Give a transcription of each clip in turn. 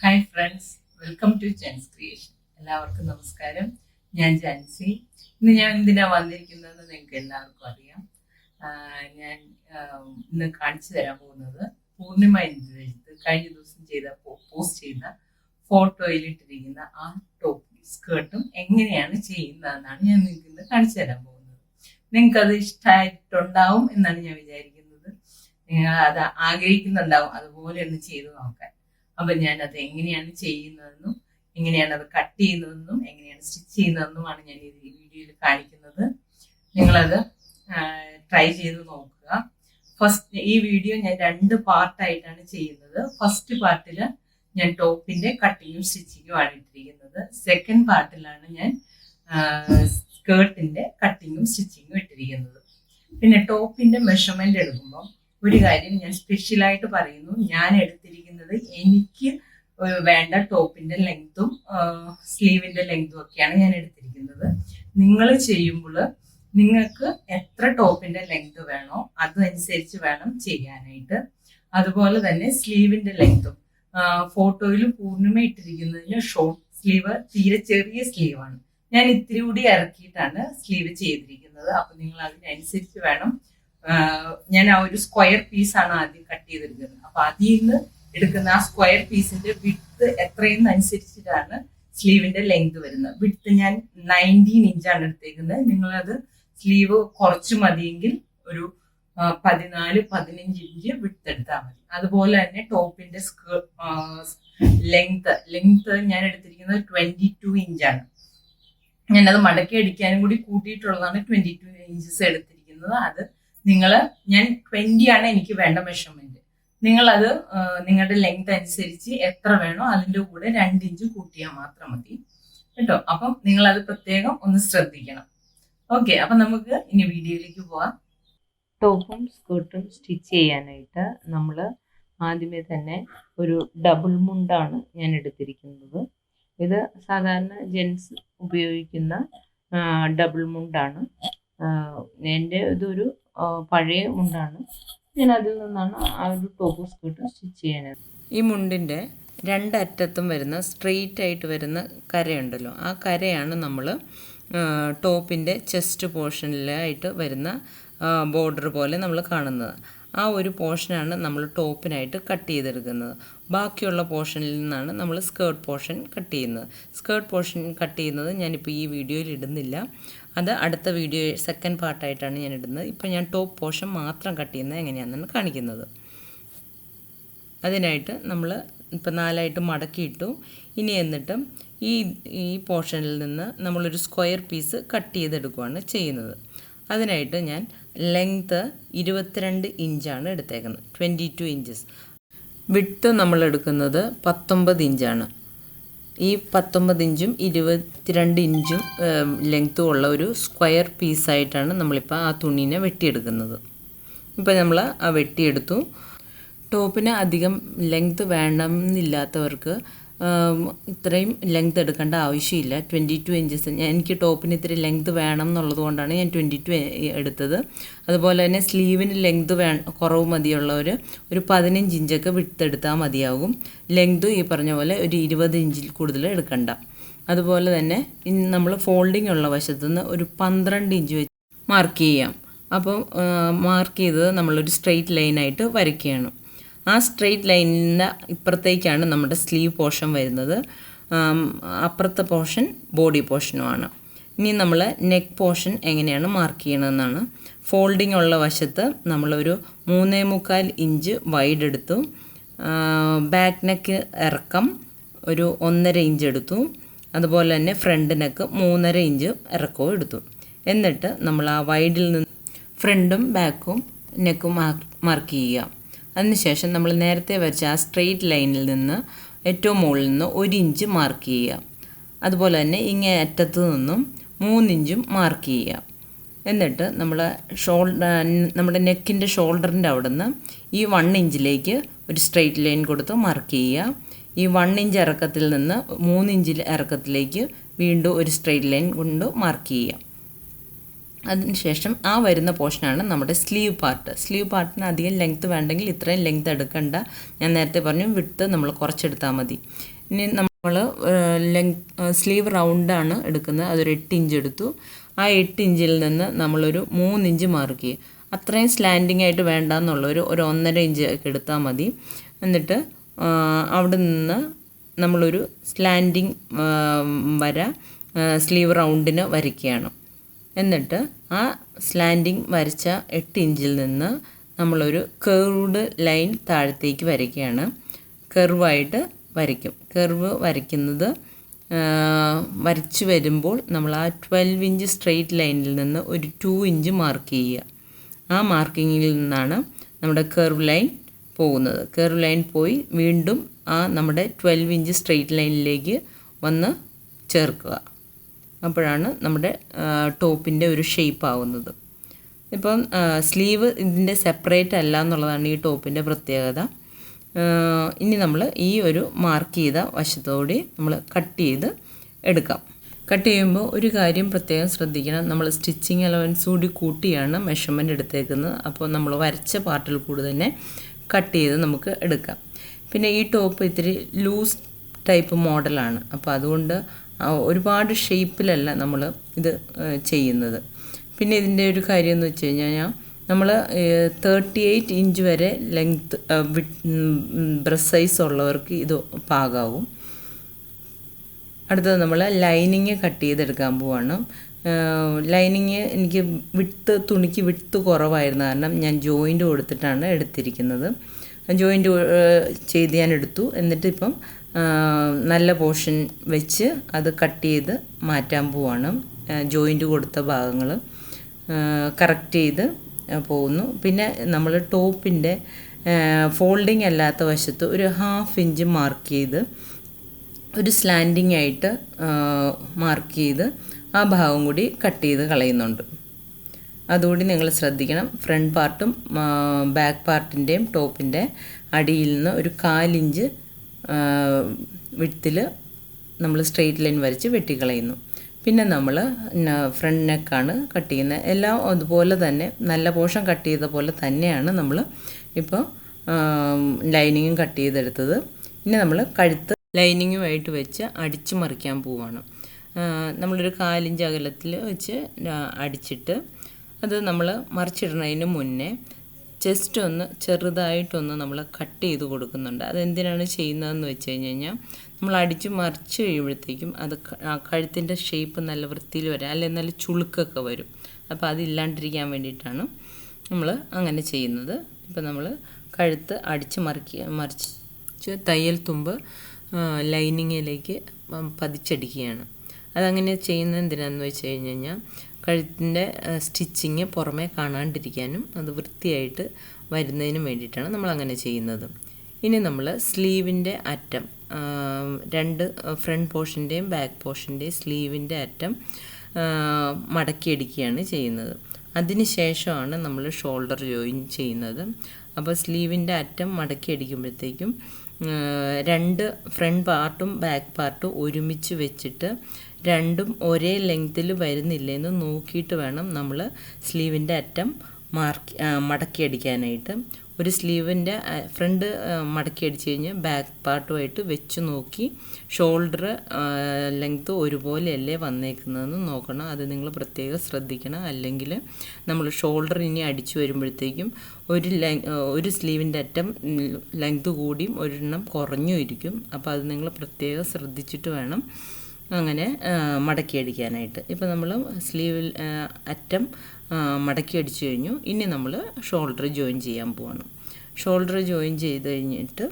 Hi friends, welcome to Jen's creation. എല്ലാവർക്കും നമസ്കാരം. ഞാൻ ജാൻസി. ഞാൻ എന്തിനാ വന്നിരിക്കുന്നതെന്ന് നിങ്ങൾക്ക് എല്ലാവർക്കും അറിയാം. ഞാൻ ഇന്ന് കാണിച്ചു തരാൻ പോകുന്നത് പൂർണിമ എഴുത്ത് കഴിഞ്ഞ ദിവസം പോസ്റ്റ് ചെയ്ത ഫോട്ടോയിലിട്ടിരിക്കുന്ന ആ ടോപ്പും സ്കേർട്ടും എങ്ങനെയാണ് ചെയ്യുന്നതെന്നാണ് ഞാൻ നിങ്ങൾക്ക് ഇന്ന് കാണിച്ചു തരാൻ പോകുന്നത്. നിങ്ങൾക്കത് ഇഷ്ടമായിട്ടുണ്ടാവും എന്നാണ് ഞാൻ വിചാരിക്കുന്നത്. നിങ്ങൾ അത് ആഗ്രഹിക്കുന്നുണ്ടാവും അതുപോലെ ഒന്ന് ചെയ്തു നോക്കാൻ. അപ്പൊ ഞാനത് എങ്ങനെയാണ് ചെയ്യുന്നതെന്നും എങ്ങനെയാണ് അത് കട്ട് ചെയ്യുന്നതെന്നും എങ്ങനെയാണ് സ്റ്റിച്ച് ചെയ്യുന്നതെന്നുമാണ് ഞാൻ ഈ വീഡിയോയിൽ കാണിക്കുന്നത്. നിങ്ങളത് ട്രൈ ചെയ്ത് നോക്കുക. ഫസ്റ്റ് ഈ വീഡിയോ ഞാൻ 2 പാർട്ടായിട്ടാണ് ചെയ്യുന്നത്. ഫസ്റ്റ് പാർട്ടിൽ ഞാൻ ടോപ്പിന്റെ കട്ടിങ്ങും സ്റ്റിച്ചിങ്ങും ആണ് ഇട്ടിരിക്കുന്നത്. സെക്കൻഡ് പാർട്ടിലാണ് ഞാൻ സ്കേർട്ടിന്റെ കട്ടിങ്ങും സ്റ്റിച്ചിങ്ങും ഇട്ടിരിക്കുന്നത്. പിന്നെ ടോപ്പിന്റെ മെഷർമെന്റ് എടുക്കുമ്പോൾ ഒരു കാര്യം ഞാൻ സ്പെഷ്യലായിട്ട് പറയുന്നു. ഞാൻ എടുത്തിരിക്കുന്നത് എനിക്ക് വേണ്ട ടോപ്പിന്റെ ലെങ്തും സ്ലീവിന്റെ ലെങ്തും ഒക്കെയാണ് ഞാൻ എടുത്തിരിക്കുന്നത്. നിങ്ങൾ ചെയ്യുമ്പോൾ നിങ്ങൾക്ക് എത്ര ടോപ്പിന്റെ ലെങ്ത് വേണോ അതനുസരിച്ച് വേണം ചെയ്യാനായിട്ട്. അതുപോലെ തന്നെ സ്ലീവിന്റെ ലെങ്തും ഫോട്ടോയിൽ പൂർണ്ണിമ ഇട്ടിരിക്കുന്നതിന് ഷോർട്ട് സ്ലീവ്, തീരെ ചെറിയ സ്ലീവാണ്. ഞാൻ ഇത്തിരി കൂടി ഇറക്കിയിട്ടാണ് സ്ലീവ് ചെയ്തിരിക്കുന്നത്. അപ്പൊ നിങ്ങൾ അതിനനുസരിച്ച് വേണം. ഞാൻ ആ ഒരു സ്ക്വയർ പീസാണ് ആദ്യം കട്ട് ചെയ്തെടുക്കുന്നത്. അപ്പൊ അതിൽ നിന്ന് എടുക്കുന്ന ആ സ്ക്വയർ പീസിന്റെ വിഡ്ത്ത് എത്രയെന്ന് അനുസരിച്ചിട്ടാണ് സ്ലീവിന്റെ ലെങ്ത് വരുന്നത്. വിഡ്ത്ത് ഞാൻ 19 ഇഞ്ചാണ് എടുത്തേക്കുന്നത്. നിങ്ങളത് സ്ലീവ് കുറച്ച് മതിയെങ്കിൽ ഒരു 14-15 ഇഞ്ച് വിഡ്ത്ത് എടുത്താൽ മതി. അതുപോലെ തന്നെ ടോപ്പിന്റെ ലെങ്ത് ഞാൻ എടുത്തിരിക്കുന്നത് 22 ഇഞ്ചാണ്. ഞാനത് മടക്കി അടിക്കാനും കൂടി കൂട്ടിയിട്ടുള്ളതാണ് 22 ഇഞ്ചസ് എടുത്തിരിക്കുന്നത്. അത് ഞാൻ 20 ആണ് എനിക്ക് വേണ്ട മെഷർമെന്റ്. നിങ്ങളത് നിങ്ങളുടെ ലെങ്ത് അനുസരിച്ച് എത്ര വേണോ അതിന്റെ കൂടെ 2 ഇഞ്ച് കൂട്ടിയാൽ മാത്രം മതി കേട്ടോ. അപ്പം നിങ്ങളത് പ്രത്യേകം ഒന്ന് ശ്രദ്ധിക്കണം. ഓക്കെ, അപ്പൊ നമുക്ക് ഇനി വീഡിയോയിലേക്ക് പോവാം. ടോപ്പും സ്കേർട്ടും സ്റ്റിച്ച് ചെയ്യാനായിട്ട് നമ്മൾ ആദ്യമേ തന്നെ ഒരു ഡബിൾ മുണ്ടാണ് ഞാൻ എടുത്തിരിക്കുന്നത്. ഇത് സാധാരണ ജെൻസ് ഉപയോഗിക്കുന്ന ഡബിൾ മുണ്ടാണ്. എൻ്റെ ഇതൊരു പഴയ മുണ്ടാണ്. ഞാൻ അതിൽ നിന്നാണ് ആ ഒരു ടോപ്പ് സ്കേർട്ട് സ്റ്റിച്ച് ചെയ്യാനായിട്ട്. ഈ മുണ്ടിൻ്റെ 2 അറ്റത്തും വരുന്ന സ്ട്രെയിറ്റ് ആയിട്ട് വരുന്ന കരയുണ്ടല്ലോ, ആ കരയാണ് നമ്മൾ ടോപ്പിൻ്റെ ചെസ്റ്റ് പോർഷനിലായിട്ട് വരുന്ന ബോർഡർ പോലെ നമ്മൾ കാണുന്നത്. ആ ഒരു പോർഷനാണ് നമ്മൾ ടോപ്പിനായിട്ട് കട്ട് ചെയ്തെടുക്കുന്നത്. ബാക്കിയുള്ള പോർഷനിൽ നിന്നാണ് നമ്മൾ സ്കേർട്ട് പോർഷൻ കട്ട് ചെയ്യുന്നത്. സ്കേർട്ട് പോർഷൻ കട്ട് ചെയ്യുന്നത് ഞാനിപ്പോൾ ഈ വീഡിയോയിൽ ഇടുന്നില്ല. അത് അടുത്ത വീഡിയോ സെക്കൻഡ് പാർട്ടായിട്ടാണ് ഞാൻ ഇടുന്നത്. ഇപ്പോൾ ഞാൻ ടോപ്പ് പോർഷൻ മാത്രം കട്ട് ചെയ്യുന്നത് എങ്ങനെയാണെന്നാണ് കാണിക്കുന്നത്. അതിനായിട്ട് നമ്മൾ ഇപ്പോൾ 4ആയിട്ട് മടക്കിയിട്ടു. ഇനി എന്നിട്ട് ഈ പോർഷനിൽ നിന്ന് നമ്മളൊരു സ്ക്വയർ പീസ് കട്ട് ചെയ്തെടുക്കുകയാണ് ചെയ്യുന്നത്. അതിനായിട്ട് ഞാൻ ലെങ്ത്ത് 22 ഇഞ്ചാണ് എടുത്തേക്കുന്നത്, 22 ഇഞ്ചസ്. വിഡ്ത്ത് നമ്മൾ എടുക്കുന്നത് 19 ഇഞ്ചാണ്. ഈ 19 ഇഞ്ചും 22 ഇഞ്ചും ലെങ്ത്തും ഉള്ള ഒരു സ്ക്വയർ പീസായിട്ടാണ് നമ്മളിപ്പോൾ ആ തുണീനെ വെട്ടിയെടുക്കുന്നത്. ഇപ്പോൾ നമ്മൾ ആ വെട്ടിയെടുത്തു. ടോപ്പിന് അധികം ലെങ്ത്ത് വേണമെന്നില്ലാത്തവർക്ക് ഇത്രയും ലെങ്ത് എടുക്കേണ്ട ആവശ്യമില്ല. 22 ഇഞ്ചസ് എനിക്ക് ടോപ്പിന് ഇത്തിരി ലെങ്ത് വേണം എന്നുള്ളത് കൊണ്ടാണ് ഞാൻ 22 എടുത്തത്. അതുപോലെ തന്നെ സ്ലീവിന് ലെങ്ത് കുറവ് മതിയുള്ളവർ ഒരു 15 ഇഞ്ചൊക്കെ വിട്ടെടുത്താൽ മതിയാകും. ലെങ്ത് ഈ പറഞ്ഞ പോലെ ഒരു 20 ഇഞ്ചിൽ കൂടുതൽ എടുക്കണ്ട. അതുപോലെ തന്നെ നമ്മൾ ഫോൾഡിംഗ് ഉള്ള വശത്തുനിന്ന് ഒരു 12 ഇഞ്ച് വെച്ച് മാർക്ക് ചെയ്യാം. അപ്പോൾ മാർക്ക് ചെയ്തത് നമ്മളൊരു സ്ട്രെയിറ്റ് ലൈനായിട്ട് വരയ്ക്കുകയാണ്. ആ സ്ട്രെയിറ്റ് ലൈനിൻ്റെ ഇപ്പുറത്തേക്കാണ് നമ്മുടെ സ്ലീവ് പോർഷൻ വരുന്നത്. അപ്പുറത്തെ പോർഷൻ ബോഡി പോർഷനുമാണ്. ഇനി നമ്മൾ നെക്ക് പോർഷൻ എങ്ങനെയാണ് മാർക്ക് ചെയ്യണമെന്നാണ്. ഫോൾഡിംഗ് ഉള്ള വശത്ത് നമ്മളൊരു 3.25 ഇഞ്ച് വൈഡ് എടുത്തു. ബാക്ക് നെക്ക് ഇറക്കം ഒരു 1.5 ഇഞ്ച് എടുത്തു. അതുപോലെ തന്നെ ഫ്രണ്ട് നെക്ക് 3.5 ഇഞ്ച് ഇറക്കവും എടുത്തു. എന്നിട്ട് നമ്മൾ ആ വൈഡിൽ നിന്ന് ഫ്രണ്ടും ബാക്കും നെക്കും മാർക്ക് ചെയ്യുക. അതിനുശേഷം നമ്മൾ നേരത്തെ വരച്ച ആ സ്ട്രെയിറ്റ് ലൈനിൽ നിന്ന് ഏറ്റവും മുകളിൽ നിന്ന് 1 ഇഞ്ച് മാർക്ക് ചെയ്യുക. അതുപോലെ തന്നെ ഇങ്ങേ അറ്റത്തു നിന്നും 3 ഇഞ്ചും മാർക്ക് ചെയ്യുക. എന്നിട്ട് നമ്മുടെ നെക്കിൻ്റെ ഷോൾഡറിൻ്റെ അവിടെ നിന്ന് ഈ 1 ഇഞ്ചിലേക്ക് ഒരു സ്ട്രെയിറ്റ് ലൈൻ കൊടുത്ത് മാർക്ക് ചെയ്യുക. ഈ 1 ഇഞ്ച് ഇറക്കത്തിൽ നിന്ന് 3 ഇഞ്ച് ഇറക്കത്തിലേക്ക് വീണ്ടും ഒരു സ്ട്രെയിറ്റ് ലൈൻ കൊണ്ട് മാർക്ക് ചെയ്യുക. അതിനുശേഷം ആ വരുന്ന പോർഷനാണ് നമ്മുടെ സ്ലീവ് പാർട്ട്. സ്ലീവ് പാർട്ടിന് അധികം ലെങ്ത്ത് വേണ്ടെങ്കിൽ ഇത്രയും ലെങ്ത്ത് എടുക്കണ്ട. ഞാൻ നേരത്തെ പറഞ്ഞു വിഡ്ത്ത് നമ്മൾ കുറച്ചെടുത്താൽ മതി. ഇനി നമ്മൾ സ്ലീവ് റൗണ്ടാണ് എടുക്കുന്നത്. അതൊരു 8 ഇഞ്ച് എടുത്തു. ആ 8 ഇഞ്ചിൽ നിന്ന് നമ്മളൊരു 3 ഇഞ്ച് മാർക്ക് ചെയ്യുക. അത്രയും സ്ലാൻഡിങ് ആയിട്ട് വേണ്ടെന്നുള്ളൊരു 1.5 ഇഞ്ച് ഒക്കെ എടുത്താൽ മതി. എന്നിട്ട് അവിടെ നിന്ന് നമ്മളൊരു സ്ലാൻഡിങ് വര സ്ലീവ് റൗണ്ടിന് വരയ്ക്കുകയാണ്. എന്നിട്ട് ആ സ്ലാൻഡിങ് വരച്ച 8 ഇഞ്ചിൽ നിന്ന് നമ്മളൊരു കർവ്ഡ് ലൈൻ താഴത്തേക്ക് വരയ്ക്കുകയാണ്. കർവായിട്ട് വരയ്ക്കും. കർവ് വരയ്ക്കുന്നത് വരച്ച് വരുമ്പോൾ നമ്മൾ ആ 12 ഇഞ്ച് സ്ട്രെയിറ്റ് ലൈനിൽ നിന്ന് ഒരു 2 ഇഞ്ച് മാർക്ക് ചെയ്യുക. ആ മാർക്കിങ്ങിൽ നിന്നാണ് നമ്മുടെ കർവ് ലൈൻ പോകുന്നത്. കർവ് ലൈൻ പോയി വീണ്ടും ആ നമ്മുടെ 12 ഇഞ്ച് സ്ട്രെയിറ്റ് ലൈനിലേക്ക് വന്ന് ചേർക്കുക. അപ്പോഴാണ് നമ്മുടെ ടോപ്പിൻ്റെ ഒരു ഷേപ്പ് ആവുന്നത്. ഇപ്പം സ്ലീവ് ഇതിൻ്റെ സെപ്പറേറ്റ് അല്ല എന്നുള്ളതാണ് ഈ ടോപ്പിൻ്റെ പ്രത്യേകത. ഇനി നമ്മൾ ഈ ഒരു മാർക്ക് ചെയ്ത വശത്തോടെ നമ്മൾ കട്ട് ചെയ്ത് എടുക്കാം. കട്ട് ചെയ്യുമ്പോൾ ഒരു കാര്യം പ്രത്യേകം ശ്രദ്ധിക്കണം. നമ്മൾ സ്റ്റിച്ചിങ് അലവൻസ് കൂടി കൂട്ടിയാണ് മെഷർമെൻറ്റ് എടുത്തേക്കുന്നത്. അപ്പോൾ നമ്മൾ വരച്ച പാർട്ടിൽ കൂടി തന്നെ കട്ട് ചെയ്ത് നമുക്ക് എടുക്കാം. പിന്നെ ഈ ടോപ്പ് ഇത്തിരി ലൂസ് ടൈപ്പ് മോഡലാണ്. അപ്പോൾ അതുകൊണ്ട് ഒരുപാട് ഷേപ്പിലല്ല നമ്മൾ ഇത് ചെയ്യുന്നത്. പിന്നെ ഇതിൻ്റെ ഒരു കാര്യം എന്ന് വെച്ച് കഴിഞ്ഞാൽ നമ്മൾ 38 ഇഞ്ച് വരെ ലെങ്ത്ത് ബ്രസ്റ്റ് സൈസ് ഉള്ളവർക്ക് ഇത് പാകാവും. അടുത്തത് നമ്മൾ ലൈനിങ് കട്ട് ചെയ്തെടുക്കാൻ പോവാണ്. ലൈനിങ് എനിക്ക് തുണിക്ക് വിട്ത്ത് കുറവായിരുന്നു കാരണം ഞാൻ ജോയിൻ്റ് കൊടുത്തിട്ടാണ് എടുത്തിരിക്കുന്നത്. ജോയിൻ്റ് ചെയ്ത് ഞാൻ എടുത്തു. എന്നിട്ട് ഇപ്പം നല്ല പോർഷൻ വെച്ച് അത് കട്ട് ചെയ്ത് മാറ്റാൻ പോവാണ്. ജോയിൻ്റ് കൊടുത്ത ഭാഗങ്ങൾ കറക്റ്റ് ചെയ്ത് പോകുന്നു. പിന്നെ നമ്മൾ ടോപ്പിൻ്റെ ഫോൾഡിങ് അല്ലാത്ത വശത്ത് ഒരു 1/2 ഇഞ്ച് മാർക്ക് ചെയ്ത് ഒരു സ്ലാൻഡിങ് ആയിട്ട് മാർക്ക് ചെയ്ത് ആ ഭാഗം കൂടി കട്ട് ചെയ്ത് കളയുന്നുണ്ട്. അതുകൂടി നിങ്ങൾ ശ്രദ്ധിക്കണം. ഫ്രണ്ട് പാർട്ടും ബാക്ക് പാർട്ടിൻ്റെയും ടോപ്പിൻ്റെ അടിയിൽ നിന്ന് ഒരു 1/4 ഇഞ്ച് വിഡ്ത്തിൽ നമ്മൾ സ്ട്രെയിറ്റ് ലൈൻ വരച്ച് വെട്ടിക്കളയുന്നു. പിന്നെ നമ്മൾ ഫ്രണ്ട് നെക്കാണ് കട്ട് ചെയ്യുന്നത്. എല്ലാം അതുപോലെ തന്നെ നല്ല പോർഷൻ കട്ട് ചെയ്ത പോലെ തന്നെയാണ് നമ്മൾ ഇപ്പോൾ ലൈനിങ്ങും കട്ട് ചെയ്തെടുത്തത്. ഇനി നമ്മൾ കഴുത്ത് ലൈനിങ്ങുമായിട്ട് വെച്ച് അടിച്ച് മറിക്കാൻ പോവുകയാണ്. നമ്മളൊരു 1/4 ഇഞ്ച് അകലത്തിൽ വെച്ച് അടിച്ചിട്ട് അത് നമ്മൾ മറിച്ചിടുന്നതിന് മുന്നേ ജസ്റ്റ് ഒന്ന് ചെറുതായിട്ടൊന്ന് നമ്മൾ കട്ട് ചെയ്ത് കൊടുക്കുന്നുണ്ട്. അതെന്തിനാണ് ചെയ്യുന്നതെന്ന് വെച്ച് കഴിഞ്ഞാൽ നമ്മൾ അടിച്ച് മറിച്ച് കഴിയുമ്പോഴത്തേക്കും അത് കഴുത്തിൻ്റെ ഷേപ്പ് നല്ല വൃത്തിയിൽ വരാം, അല്ലെങ്കിൽ നല്ല ചുളുക്കൊക്കെ വരും. അപ്പോൾ അതില്ലാണ്ടിരിക്കാൻ വേണ്ടിയിട്ടാണ് നമ്മൾ അങ്ങനെ ചെയ്യുന്നത്. ഇപ്പോൾ നമ്മൾ കഴുത്ത് അടിച്ച് മറിച്ച് തയ്യൽ തുമ്പ് ലൈനിങ്ങിലേക്ക് പതിച്ചടിക്കുകയാണ്. അതങ്ങനെ ചെയ്യുന്നത് എന്തിനാണെന്ന് വെച്ച് കഴിഞ്ഞാൽ കഴുത്തിൻ്റെ സ്റ്റിച്ചിങ് പുറമേ കാണാണ്ടിരിക്കാനും അത് വൃത്തിയായിട്ട് വരുന്നതിനും വേണ്ടിയിട്ടാണ് നമ്മളങ്ങനെ ചെയ്യുന്നത്. ഇനി നമ്മൾ സ്ലീവിൻ്റെ അറ്റം, രണ്ട് ഫ്രണ്ട് പോർഷൻ്റെയും ബാക്ക് പോർഷൻ്റെയും സ്ലീവിൻ്റെ അറ്റം മടക്കിയടിക്കുകയാണ് ചെയ്യുന്നത്. അതിന് ശേഷമാണ് നമ്മൾ ഷോൾഡർ ജോയിൻ ചെയ്യുന്നത്. അപ്പോൾ സ്ലീവിൻ്റെ അറ്റം മടക്കിയടിക്കുമ്പോഴത്തേക്കും രണ്ട് ഫ്രണ്ട് പാർട്ടും ബാക്ക് പാർട്ടും ഒരുമിച്ച് വെച്ചിട്ട് രണ്ടും ഒരേ ലെങ്ത്തിൽ വരുന്നില്ലെന്ന് നോക്കിയിട്ട് വേണം നമ്മൾ സ്ലീവിൻ്റെ അറ്റം മടക്കി അടിക്കാനായിട്ട്. ഒരു സ്ലീവിൻ്റെ ഫ്രണ്ട് മടക്കി അടിച്ച് കഴിഞ്ഞ് ബാക്ക് പാർട്ടുമായിട്ട് വെച്ച് നോക്കി ഷോൾഡർ ലെങ്ത്ത് ഒരുപോലെയല്ലേ വന്നേക്കുന്നതെന്ന് നോക്കണം. അത് നിങ്ങൾ പ്രത്യേകം ശ്രദ്ധിക്കണം. അല്ലെങ്കിൽ നമ്മൾ ഷോൾഡർ ഇനി അടിച്ചു വരുമ്പോഴത്തേക്കും ഒരു സ്ലീവിൻ്റെ അറ്റം ലെങ്ത്ത് കൂടിയും ഒരെണ്ണം കുറഞ്ഞും ഇരിക്കും. അപ്പോൾ അത് നിങ്ങൾ പ്രത്യേകം ശ്രദ്ധിച്ചിട്ട് വേണം അങ്ങനെ മടക്കി അടിക്കാനായിട്ട്. ഇപ്പോൾ നമ്മൾ സ്ലീവിൽ അറ്റം മടക്കി അടിച്ചു കഴിഞ്ഞു. ഇനി നമ്മൾ ഷോൾഡർ ജോയിൻ ചെയ്യാൻ പോവാണ്. ഷോൾഡർ ജോയിൻ ചെയ്ത് കഴിഞ്ഞിട്ട്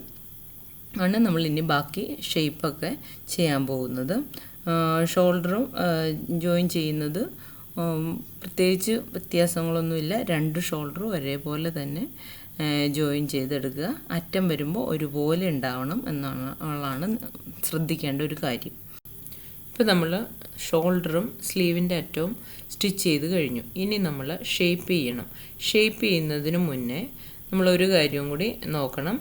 ആണ് നമ്മൾ ഇനി ബാക്കി ഷേപ്പൊക്കെ ചെയ്യാൻ പോകുന്നത്. ഷോൾഡറും ജോയിൻ ചെയ്യുന്നത് പ്രത്യേകിച്ച് വ്യത്യാസങ്ങളൊന്നുമില്ല. രണ്ട് ഷോൾഡറും ഒരേപോലെ തന്നെ ജോയിൻ ചെയ്തെടുക്കുക. അറ്റം വരുമ്പോൾ ഒരുപോലെ ഉണ്ടാവണം എന്നാണ് ശ്രദ്ധിക്കേണ്ട ഒരു കാര്യം. ഇപ്പോൾ നമ്മൾ ഷോൾഡറും സ്ലീവിൻ്റെ അറ്റവും സ്റ്റിച്ച് ചെയ്ത് കഴിഞ്ഞു. ഇനി നമ്മൾ ഷേപ്പ് ചെയ്യണം. ഷേപ്പ് ചെയ്യുന്നതിന് മുന്നേ നമ്മളൊരു കാര്യവും കൂടി നോക്കണം.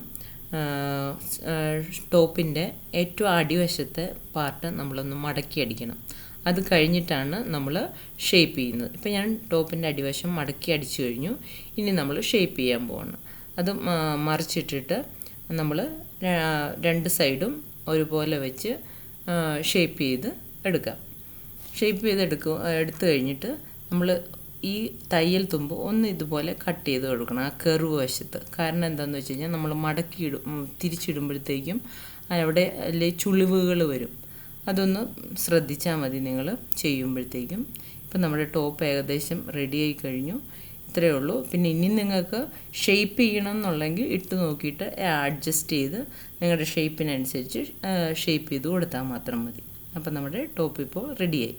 ടോപ്പിൻ്റെ ഏറ്റവും അടിവശത്തെ പാർട്ട് നമ്മളൊന്ന് മടക്കി അടിക്കണം. അത് കഴിഞ്ഞിട്ടാണ് നമ്മൾ ഷേപ്പ് ചെയ്യുന്നത്. ഇപ്പോൾ ഞാൻ ടോപ്പിൻ്റെ അടിവശം മടക്കി അടിച്ചു കഴിഞ്ഞു. ഇനി നമ്മൾ ഷേപ്പ് ചെയ്യാൻ പോവാണ്. അത് മറിച്ചിട്ടിട്ട് നമ്മൾ രണ്ട് സൈഡും ഒരുപോലെ വെച്ച് ഷേപ്പ് ചെയ്ത് എടുക്കാം. ഷേപ്പ് എടുത്തു കഴിഞ്ഞിട്ട് നമ്മൾ ഈ തയ്യൽ തുമ്പ് ഒന്ന് ഇതുപോലെ കട്ട് ചെയ്ത് കൊടുക്കണം, ആ കർവ് വശത്ത്. കാരണം എന്താണെന്ന് വെച്ച് കഴിഞ്ഞാൽ നമ്മൾ തിരിച്ചിടുമ്പോഴത്തേക്കും അവിടെ അല്ലെ ചുളിവുകൾ വരും. അതൊന്ന് ശ്രദ്ധിച്ചാൽ മതി നിങ്ങൾ ചെയ്യുമ്പോഴത്തേക്കും. ഇപ്പം നമ്മുടെ ടോപ്പ് ഏകദേശം റെഡിയായി കഴിഞ്ഞു. ഇത്രയേ ഉള്ളൂ. പിന്നെ ഇനി നിങ്ങൾക്ക് ഷേപ്പ് ചെയ്യണം എന്നുണ്ടെങ്കിൽ ഇട്ട് നോക്കിയിട്ട് അഡ്ജസ്റ്റ് ചെയ്ത് നിങ്ങളുടെ ഷേപ്പിനനുസരിച്ച് ഷേപ്പ് ചെയ്ത് കൊടുത്താൽ മാത്രം മതി. അപ്പം നമ്മുടെ ടോപ്പ് ഇപ്പോൾ റെഡിയായി.